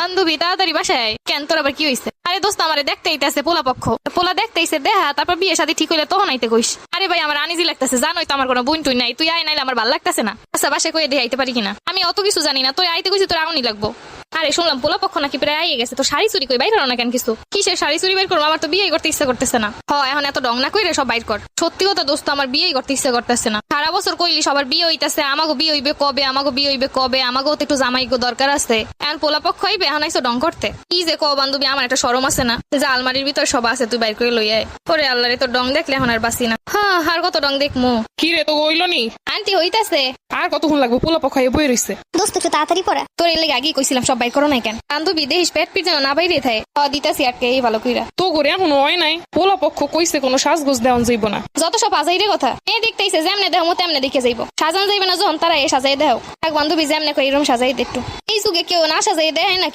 বান্ধবী তাড়াতাড়ি বাসায় কেন, তোর আবার কি হয়েছে? আরে দোস্ত আমারে দেখতে আইতেছে পোলা পক্ষ, পোলা দেখতে আইছে দেখা, তারপর বিয়ে শাদী ঠিক হইলে তখন আইতে কইস। আরে ভাই আমার আনিজি লাগতেছে, জানোই তো আমার কোনো বোন টুই নাই, তুই আয় নাইলে আমার ভালো লাগতেছে না। আচ্ছা বাসায় কয়ে দিয়ে আইতে পারি কিনা? আমি অত কিছু জানি না, তুই আইতে কইছি তোর আউনি লাগবো। আরে শুনলাম পোলা পক্ষ নাকি প্রায় আইয়ে গেছে, তো শাড়ি চুরি কই বাইর করো না কেন? কিছু কিসের শাড়ি চুরি বাইর করবো? আমার তো বিয়ে করতে ইচ্ছা করতেছে না। এখন এত ডং না কইরে সব বাইর কর। সত্যি কথা দোস্ত আমার বিয়ে করতে ইচ্ছা করতেছে না। সারা বছর কইলি সবার বিয়ে হইতাছে, আমাকে বিয়ে হইবে কবে, আমাকে বিয়ে হইবে কবে, আমাকেও তো একটু জামাইগো দরকার আছে। এখন পোলা পক্ষ হইবে, এখন আইসো ডং করতে। কি যে কো বান্ধবী, আমার একটা শরম আছে না যে আলমারির ভিতর সব আছে, তুই বাইর করে লই আয়। ওরে আল্লাহ রে, তোর ডং দেখলে এখন আর বাসি না। হ্যাঁ আর কত ডং দেখমু। কি রে, তো হইল নি? আন্টি হইতাছে। আর কতক্ষণ লাগবে? পোলা পক্ষায় বই রইছে। দোস্ত একটু তাড়াতাড়ি পড়া। তোর এর লেগে আগেই কইছিলাম সব বাইর করো নাই কেন? বান্ধবী দেহিস পেট পিট যেন না বাইরে থাকে। দিতাছি আটকে এই ভালো কইরা। তো করে এখনো হয় নাই। পোলা পক্ষ কইছে কোনো সাজগোজ দেওয়ান যাইব না। যত সব আজাইরে কথা। এ দেখতেইছে যেমনে দেহ তেমনে দেখে যাইব, সাজান যাইবে না যখন তারা এ সাজাই দেহ। এক বান্ধবী যেমনে কই এরকম সাজাই দে একটু। এই যুগে কেউ না সাজাই দেয় নাকি?